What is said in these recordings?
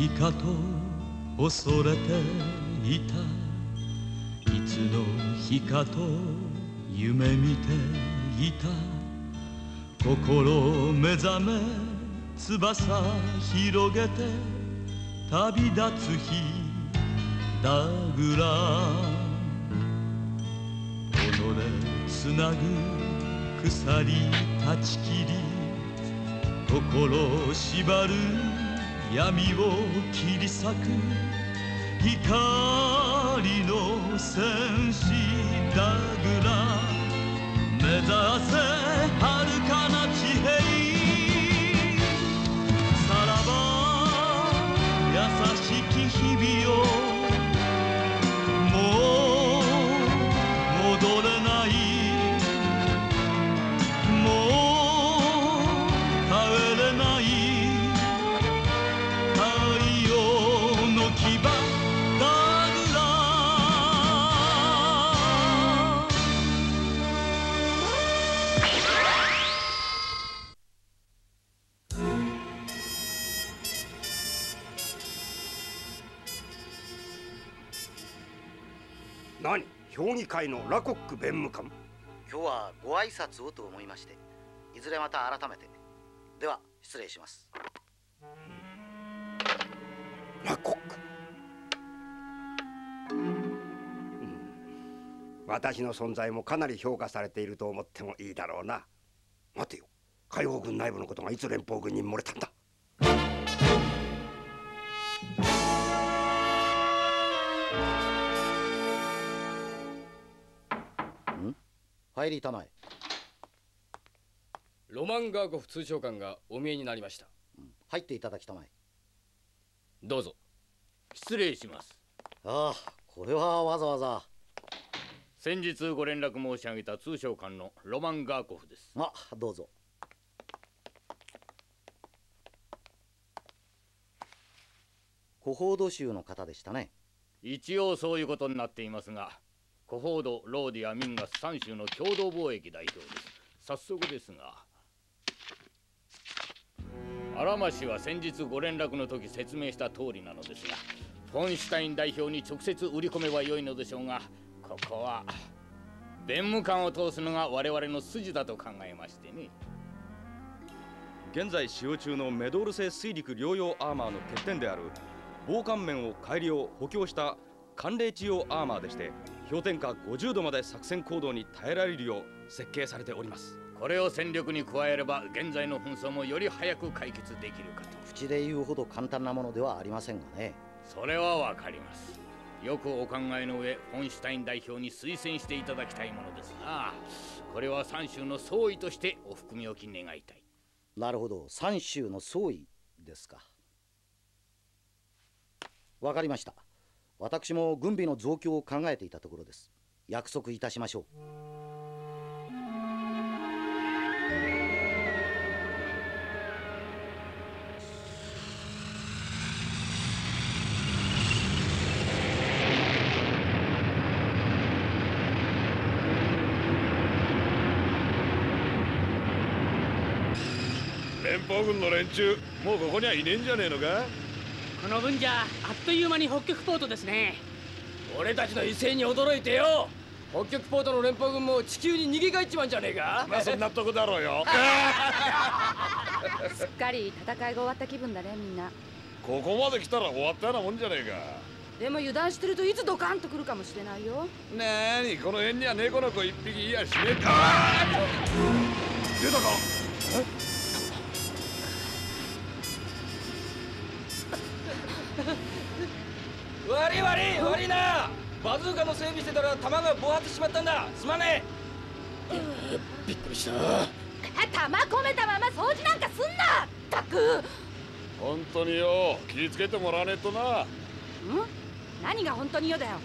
日かと恐れていた。いつの日かと夢見ていた。心目覚め翼広げて旅立つ日だぐら。己つなぐ鎖断ち切り心縛る闇を切り裂く光の戦士だぐら。目指せ遥かな地平。さらば優しき日々をもう戻れない。もう帰れない。太陽の牙だぐら。何、評議会のラコック弁務官。今日はご挨拶をと思いまして、いずれまた改めて。では失礼します。ラコック、私の存在もかなり評価されていると思ってもいいだろうな。待てよ、海王軍内部のことがいつ連邦軍に漏れたんだ。入りたまえ。ロマン・ガーコフ通商官がお見えになりました。入っていただきたまえ。どうぞ。失礼します。ああ、これはわざわざ。先日ご連絡申し上げた通商官のロマン・ガーコフです。あ、どうぞ。コフォード州の方でしたね。一応そういうことになっていますが、コフォード、ローディア、ミンガス3州の共同貿易代表です。早速ですが、アラマ氏は先日ご連絡の時説明した通りなのですが、フォンシュタイン代表に直接売り込めばよいのでしょうが、ここは弁務官を通すのが我々の筋だと考えましてね。現在使用中のメドール製水陸両用アーマーの欠点である防寒面を改良補強した寒冷地用アーマーでして、氷点下50度まで作戦行動に耐えられるよう設計されております。これを戦力に加えれば現在の紛争もより早く解決できるかと。口で言うほど簡単なものではありませんがね。それはわかります。よくお考えの上、フォンシュタイン代表に推薦していただきたいものですが、これは3州の総意としてお含み置き願いたい。なるほど、3州の総意ですか。わかりました。私も軍備の増強を考えていたところです。約束いたしましょう。連邦軍の連中、もうここにはいねえんじゃねえのか。この分じゃあっという間に北極ポートですね。俺たちの威勢に驚いてよ。北極ポートの連邦軍も地球に逃げ帰っちまうんじゃねえか。まあそんなとこだろうよ。すっかり戦いが終わった気分だね、みんな。ここまで来たら終わったようなもんじゃねえか。でも油断してるといつドカンと来るかもしれないよ。なーに、この辺には猫の子一匹いやしねえか。出たか。悪い悪いな。バズーカの整備してたら弾が暴発しちまったんだ。すまねえ。びっくりした。弾込めたまま掃除なんかすんな。ったく。本当によ、気ぃつけてもらわねえとな。何が本当によだよ。い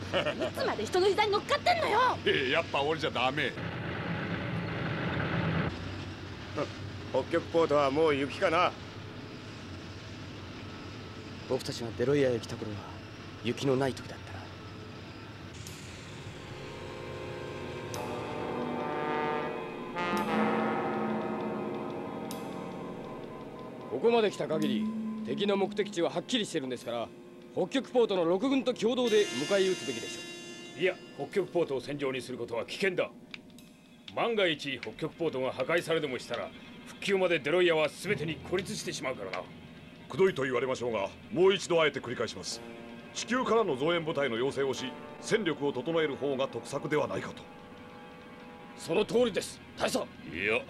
つまで人の膝に乗っかってんのよ。やっぱ俺じゃダメ。北極ポートはもう雪かな。僕たちがデロイヤへ来た頃は雪のない時だったな。ここまで来た限り敵の目的地ははっきりしてるんですから、北極ポートの6軍と共同で迎え撃つべきでしょう。いや、北極ポートを戦場にすることは危険だ。万が一北極ポートが破壊されでもしたら、復旧までデロイヤは全てに孤立してしまうからな。くどいと言われましょうが、もう一度あえて繰り返します。地球からの増援部隊の要請をし、戦力を整える方が得策ではないかと。その通りです、大佐。いや、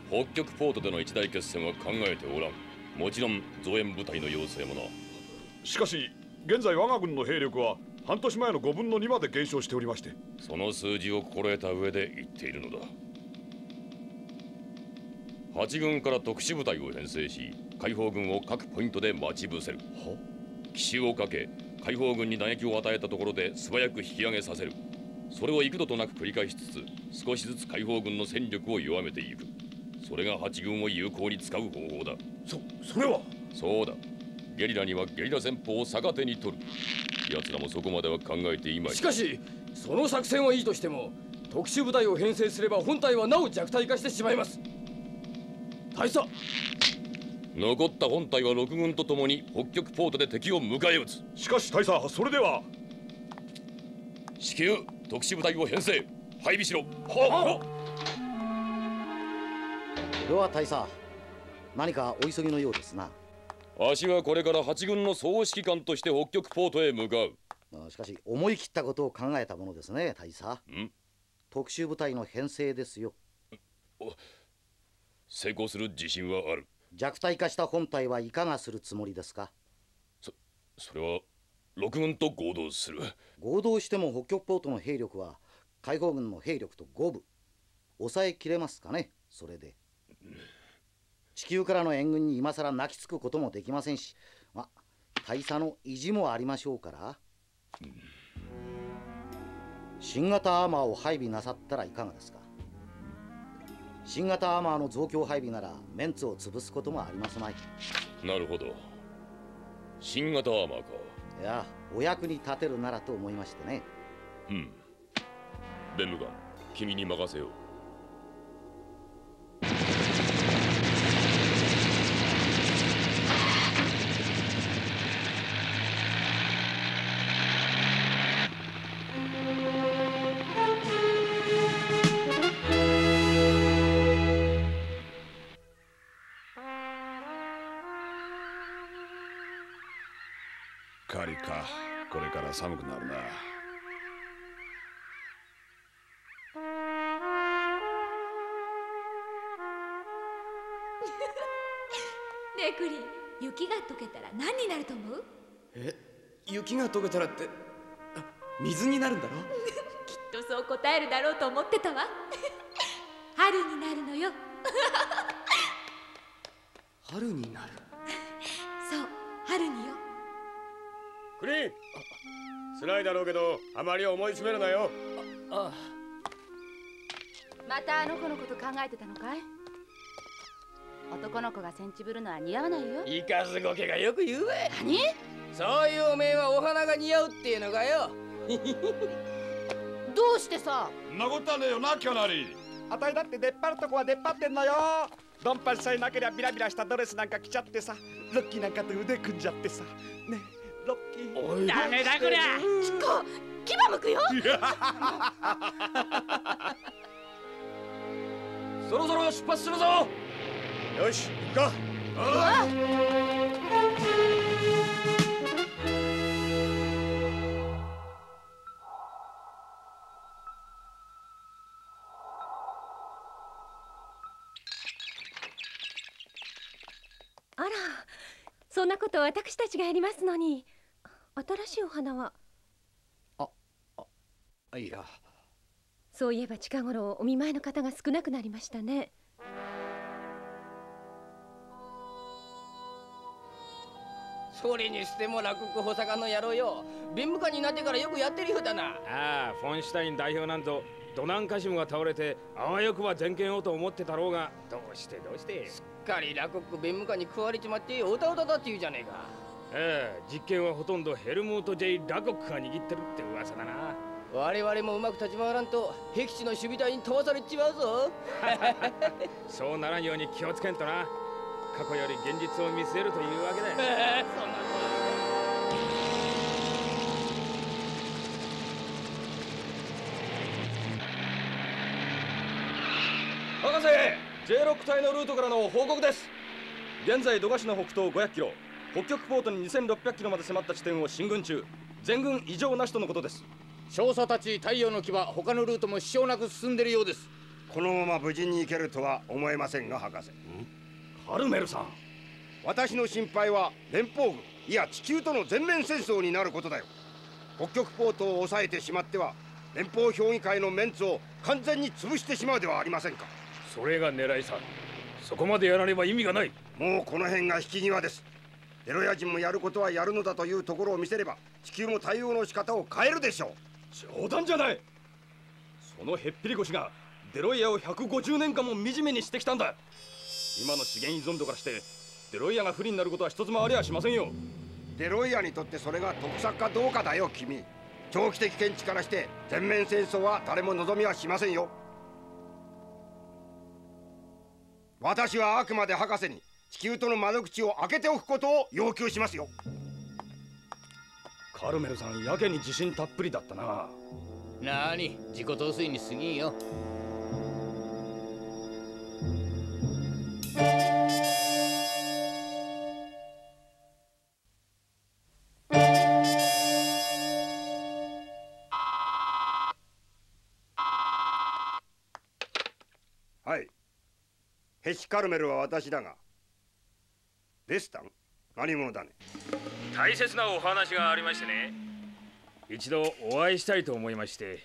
北極ポートでの一大決戦は考えておらん。もちろん増援部隊の要請もな。しかし現在我が軍の兵力は半年前の5分の2まで減少しておりまして。その数字を心得た上で言っているのだ。8軍から特殊部隊を編成し、解放軍を各ポイントで待ち伏せる。奇襲をかけ、解放軍に打撃を与えたところで素早く引き上げさせる。それを幾度となく繰り返しつつ、少しずつ解放軍の戦力を弱めていく。それが8軍を有効に使う方法だ。それは。そうだ。ゲリラにはゲリラ戦法を逆手に取る。奴らもそこまでは考えていまい。しかしその作戦はいいとしても、特殊部隊を編成すれば本体はなお弱体化してしまいます。大佐、残った本体は6軍とともに北極ポートで敵を迎え撃つ。しかし大佐、それでは。至急特殊部隊を編成、配備しろ。では大佐、何かお急ぎのようですな。わしはこれから8軍の総指揮官として北極ポートへ向かう。しかし思い切ったことを考えたものですね、大佐。特殊部隊の編成ですよ。成功する自信はある。弱体化した本体はいかがするつもりですか？それは6軍と合同する。合同しても北極ポートの兵力は解放軍の兵力と5分。抑えきれますかね、それで。地球からの援軍に今さら泣きつくこともできませんし、大佐の意地もありましょうから、新型アーマーを配備なさったらいかがですか？新型アーマーの増強配備ならメンツを潰すこともありますまい。なるほど、新型アーマーか。いや、お役に立てるならと思いましてね。ベムガン、君に任せよう。狩りか、これから寒くなるな。ねえクリン、雪が溶けたら何になると思う？雪が溶けたらって水になるんだろきっとそう答えるだろうと思ってたわ春になるのよ春になる。そう、春によ。クリーン、辛いだろうけどあまり思い詰めるなよ。またあの子のこと考えてたのかい？男の子がセンチぶるのは似合わないよ。イカズゴケがよく言うわ。何？そういうおめえはお花が似合うっていうのかよどうしてさ。そんなことはねえよな、キャナリー。あたいだって出っ張るとこは出っ張ってんのよ。ドンパチさえなけりゃビラビラしたドレスなんか着ちゃってさ、ロッキーなんかと腕組んじゃってさね。ロッキー、ダメだこりゃ。チコ、牙むくよそろそろ出発するぞ。よし、行くか。あら、そんなこと私たちがやりますのに。新しいお花は？いや、そういえば近頃お見舞いの方が少なくなりましたね。それにしても落語補佐官の野郎よ、弁務官になってからよくやってるようだな。ああ、フォンシュタイン代表なんとドナンカシムが倒れてあわよくば全権をと思ってたろうが、どうしてすっかり落語弁務官に食われちまっておたおただって言うじゃねえか。実権はほとんどヘルムート・ジェイ・ラコックが握ってるって噂だな。我々もうまく立ち回らんと僻地の守備隊に飛ばされちまうぞそうならんように気をつけんとな。過去より現実を見据えるというわけだよ。そんな博士、J6隊のルートからの報告です。現在土ヶ市の北東500キロ、北極ポートに2600キロまで迫った地点を進軍中。全軍異常なしとのことです。少佐たち太陽の牙、他のルートも支障なく進んでるようです。このまま無事に行けるとは思えませんが、博士。カルメルさん、私の心配は連邦軍、いや地球との全面戦争になることだよ。北極ポートを抑えてしまっては連邦評議会のメンツを完全に潰してしまうではありませんか。それが狙いさ。そこまでやらねば意味がない。もうこの辺が引き際です。デロイア人もやることはやるのだというところを見せれば、地球も対応の仕方を変えるでしょう。冗談じゃない。そのへっぴり腰がデロイアを150年間も惨めにしてきたんだ。今の資源依存度からしてデロイアが不利になることは一つもありゃしませんよ。デロイアにとってそれが得策かどうかだよ君。長期的見地からして全面戦争は誰も望みはしませんよ。私はあくまで博士に地球との窓口を開けておくことを要求しますよ。カルメルさん、やけに自信たっぷりだったな。なに、自己陶酔に過ぎんよ。はい。ヘシカルメルは私だが、レスタン何者だね。大切なお話がありましてね、一度お会いしたいと思いまして。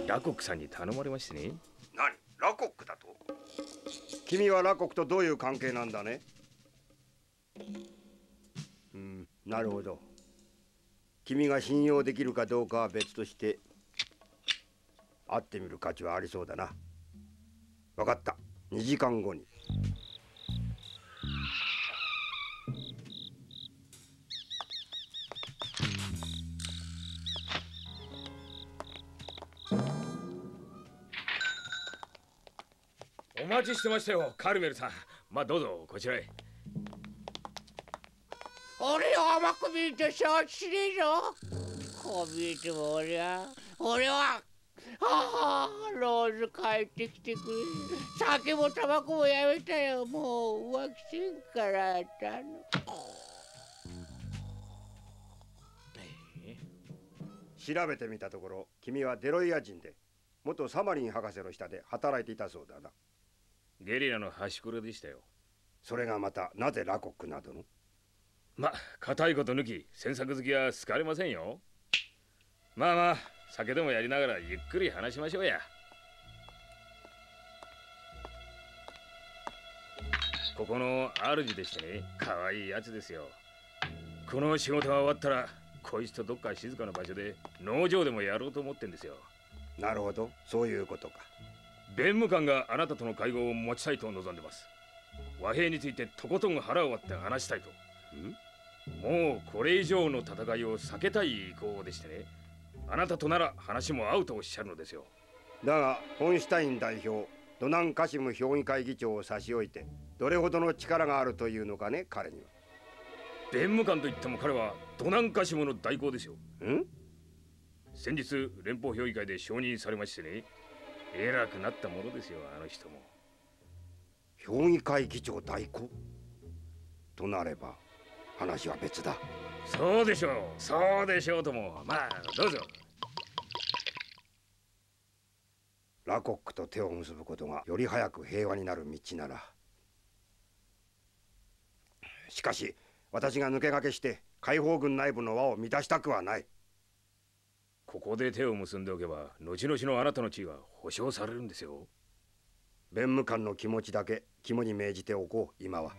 ラコックさんに頼まれましてね。何、ラコックだと。君はラコックとどういう関係なんだね。なるほど。君が信用できるかどうかは別として、会ってみる価値はありそうだな。分かった。2時間後に。お待ちしてましたよ、カルメルさん。まあどうぞこちらへ。俺を甘く見て承知しねえぞ。こう見えても俺はローズ帰ってきてくれ。酒もタバコもやめたよ。もう浮気せんからやったの。調べてみたところ、君はデロイア人で元サマリン博士の下で働いていたそうだな。ゲリラの端くれでしたよ。それがまたなぜラコックなどの。ま、固いこと抜き詮索好きは好かれませんよ。まあまあ、酒でもやりながらゆっくり話しましょうや。ここの主でしてね、可愛いやつですよ。この仕事が終わったらこいつとどっか静かな場所で農場でもやろうと思ってんですよ。なるほど、そういうことか。弁務官があなたとの会合を持ちたいと望んでます。和平についてとことん腹を割って話したいと。もうこれ以上の戦いを避けたい意向でしてね、あなたとなら話も合うとおっしゃるのですよ。だがフォンシュタイン代表、ドナン・カシム評議会議長を差し置いてどれほどの力があるというのかね、彼には。弁務官といっても彼はドナン・カシムの代行ですよ。先日連邦評議会で承認されましてね、偉くなったものですよ、あの人も。評議会議長代行となれば話は別だ。そうでしょう、そうでしょうとも。まあどうぞ。ラコックと手を結ぶことがより早く平和になる道なら。しかし私が抜け駆けして解放軍内部の輪を乱したくはない。ここで手を結んでおけば後々のあなたの地位は保証されるんですよ。弁務官の気持ちだけ肝に銘じておこう、今は。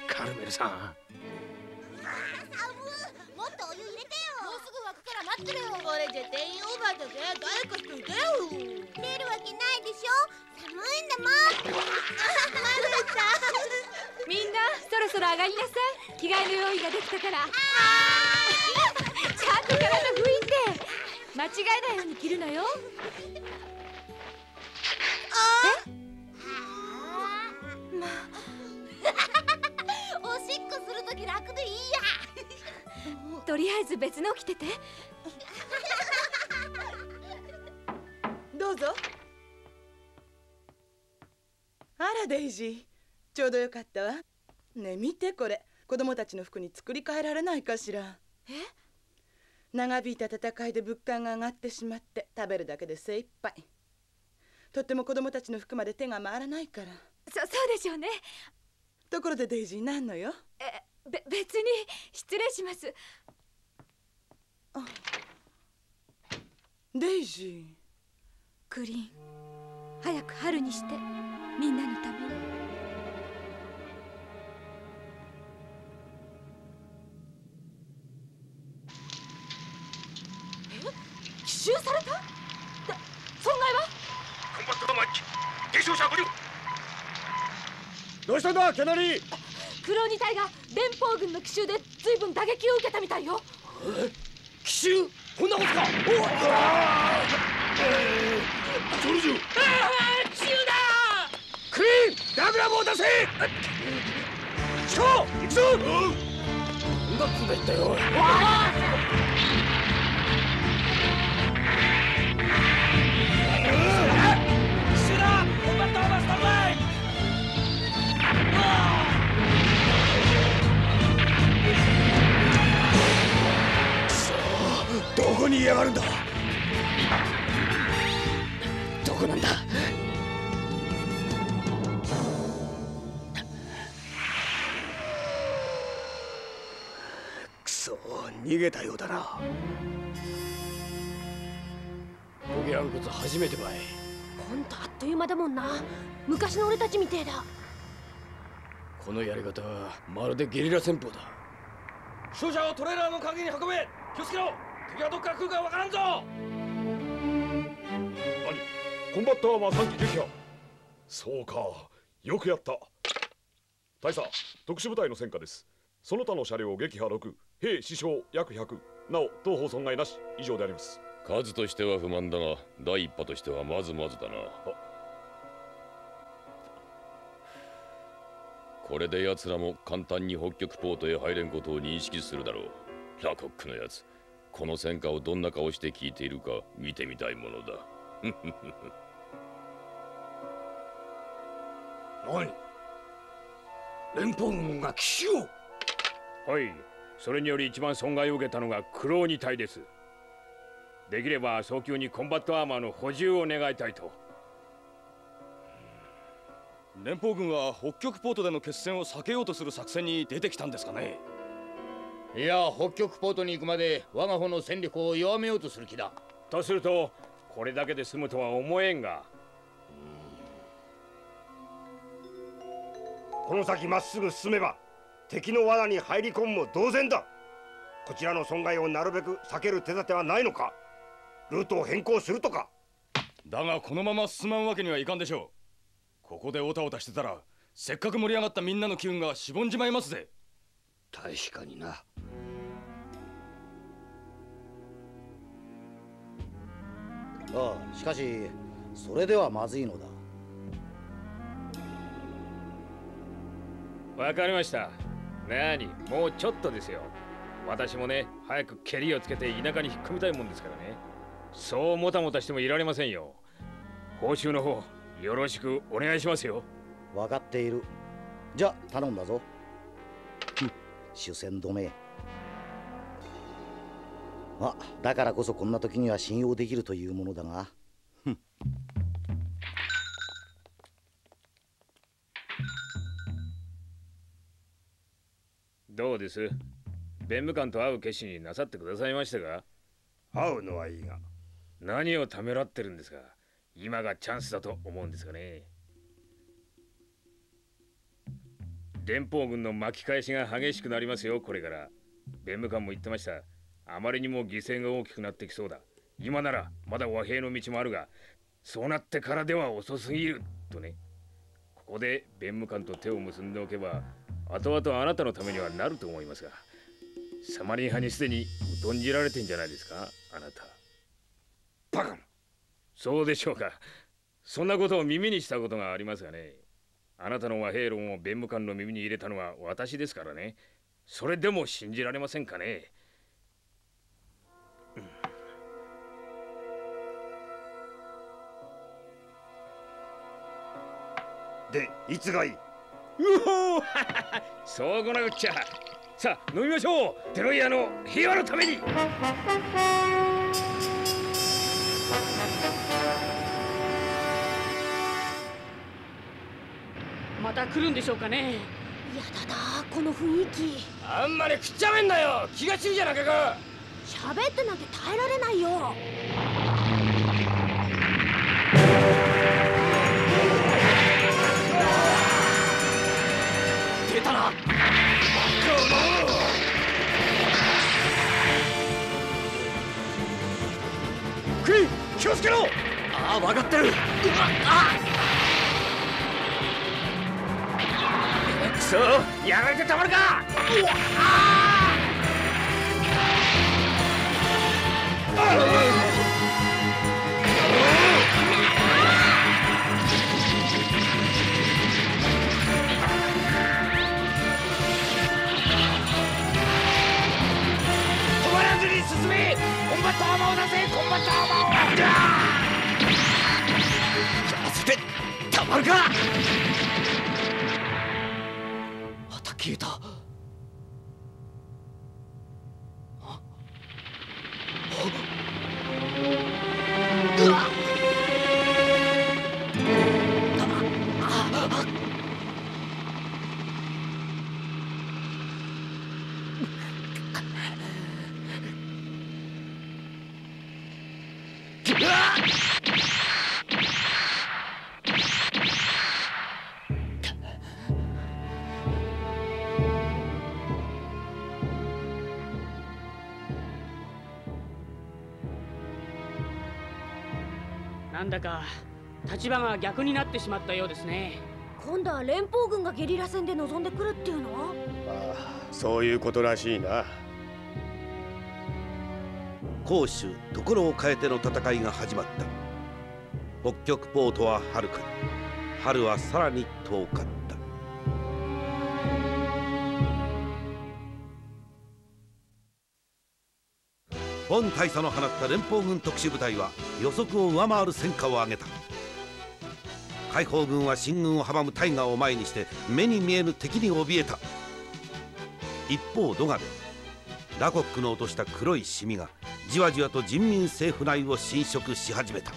カルメルさん。もっとお湯入れてよ。もうすぐ沸くから待ってるよ。これじゃ定員オーバーだぜ。誰か一人出よ。出るわけないでしょ。寒いんだもん。みんなそろそろ上がりなさい。着替えの用意ができたから。ちゃんと体拭いて。間違えないように着るのよ。とりあえず別の着てて。どうぞ。あらデイジー、ちょうどよかったわ。ねえ見てこれ、子供たちの服に作り変えられないかしら。長引いた戦いで物価が上がってしまって食べるだけで精一杯。とっても子供たちの服まで手が回らないから。そうでしょうね。ところでデイジー何のよ。別に失礼します。デイジー。クリン、早く春にしてみんなのために。奇襲された？損害は？コンバットが末期。軽傷者5人。どうしたんだキャナリー？クローニ隊が連邦軍の奇襲で随分打撃を受けたみたいよ。奇襲？こんなことか。ソルジュ。奇襲だ。クリーン、ダグラムを出せ。ショー、行くぞ。なんだこんな言ったよ。どこにいやがるんだ。どこなんだ。くそ、逃げたようだな。ボゲランコツ初めてばい。ほんとあっという間だもんな。昔の俺たちみてえだ。このやり方はまるでゲリラ戦法だ。負傷者をトレーラーの陰に運べ。気をつけろ。敵はどっから来るかわからんぞ。コンバッターは3機撃破。そうか、よくやった。大佐、特殊部隊の戦果です。その他の車両撃破6、兵死傷約100、なお東方損害なし。以上であります。数としては不満だが、第一波としてはまずまずだな。これで奴らも簡単に北極ポートへ入れんことを認識するだろう。ラコックのやつ、この戦果をどんな顔して聞いているか見てみたいものだ。何？連邦軍が奇襲を？はい、それにより一番損害を受けたのがクローニ隊です。できれば早急にコンバットアーマーの補充を願いたいと。連邦軍は北極ポートでの決戦を避けようとする作戦に出てきたんですかね。いや、北極ポートに行くまで我が方の戦力を弱めようとする気だ。とするとこれだけで済むとは思えんが。この先まっすぐ進めば敵の罠に入り込むも同然だ。こちらの損害をなるべく避ける手立てはないのか。ルートを変更するとか。だがこのまま進まんわけにはいかんでしょう。ここでオタオタしてたらせっかく盛り上がったみんなの機運がしぼんじまいますぜ。確かにな。ああ、しかしそれではまずいのだ。わかりました。なに、もうちょっとですよ。私もね、早くケリをつけて田舎に引っ込みたいもんですからね。そうもたもたしてもいられませんよ。報酬の方よろしくお願いしますよ。分かっている。じゃあ頼んだぞ。主戦止め。だからこそこんな時には信用できるというものだが。どうです？弁務官と会う決心になさってくださいましたか？会うのはいいが。何をためらってるんですか？今がチャンスだと思うんですがね。連邦軍の巻き返しが激しくなりますよ、これから。弁務官も言ってました。あまりにも犠牲が大きくなってきそうだ。今ならまだ和平の道もあるが、そうなってからでは遅すぎるとね。ここで弁務官と手を結んでおけば、後々あなたのためにはなると思いますが、サマリン派にすでに疎んじられてんじゃないですか、あなた。バカな。そうでしょうか。そんなことを耳にしたことがありますがね。あなたの和平論を弁務官の耳に入れたのは私ですからね。それでも信じられませんかね。でいつがいい？うおそうこなくっちゃ。さあ飲みましょう。テロイヤの平和のために。また来るんでしょうかね。やだなこの雰囲気。あんまりくっちゃめんなよ。気が散るじゃなかか。喋ってなんて耐えられないよ。出たな。クイーン気をつけろ。ああ分かってる。くそやられてたまるか。止まらずに進め。コンバットアーマーを出せ。コンバットアーマーをやらせてたまるか。また消えた。うわっなんだか立場が逆になってしまったようですね。今度は連邦軍がゲリラ戦で臨んでくるっていうの？ああ、そういうことらしいな。攻守ところを変えての戦いが始まった。北極ポートは遥かに、春はさらに遠かった。ボン大佐の放った連邦軍特殊部隊は予測を上回る戦果を上げた。解放軍は進軍を阻むタイガーを前にして目に見えぬ敵に怯えた。一方ドガでラコックの落とした黒いシミがじわじわと人民政府内を侵食し始めた。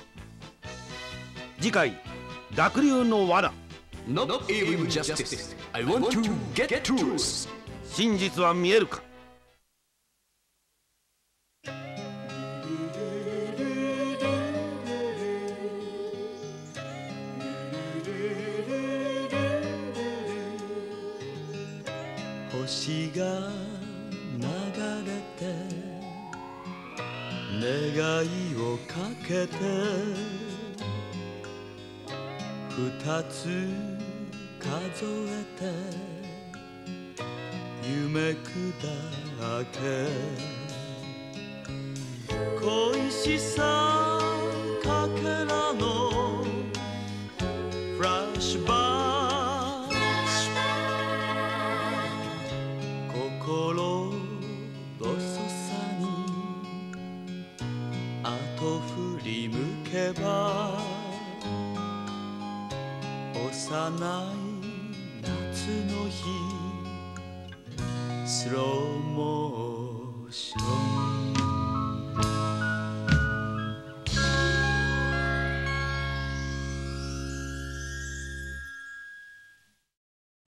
次回濁流の罠。 Not even justice. I want to get truth. 真実は見えるか。星が流れて願いをかけて二つ数えて夢砕け恋しさかけらのフラッシュバック心細さに後振り向けば幼い夏の日スローモーション